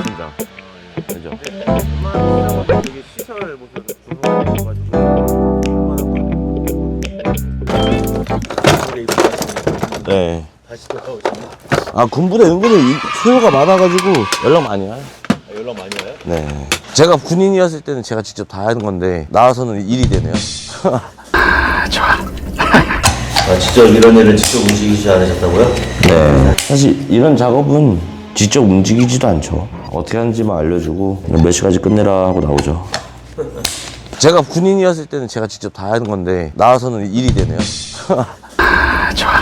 팀장. 그죠? 되게 시설 모습 조성하셔가지고 네. 다시 돌아오시면 아, 군부대 은근히 소요가 많아가지고 연락 많이 와요. 연락 많이 와요? 네. 제가 군인이었을 때는 제가 직접 다 하는 건데 나와서는 일이 되네요. 아, 직접 이런 일을 직접 움직이지 않으셨다고요? 네. 사실 이런 작업은 직접 움직이지도 않죠. 어떻게 하는지만 알려주고 몇 시까지 끝내라 하고 나오죠. 제가 군인이었을 때는 제가 직접 다 하는 건데 나와서는 일이 되네요. 아, 좋아.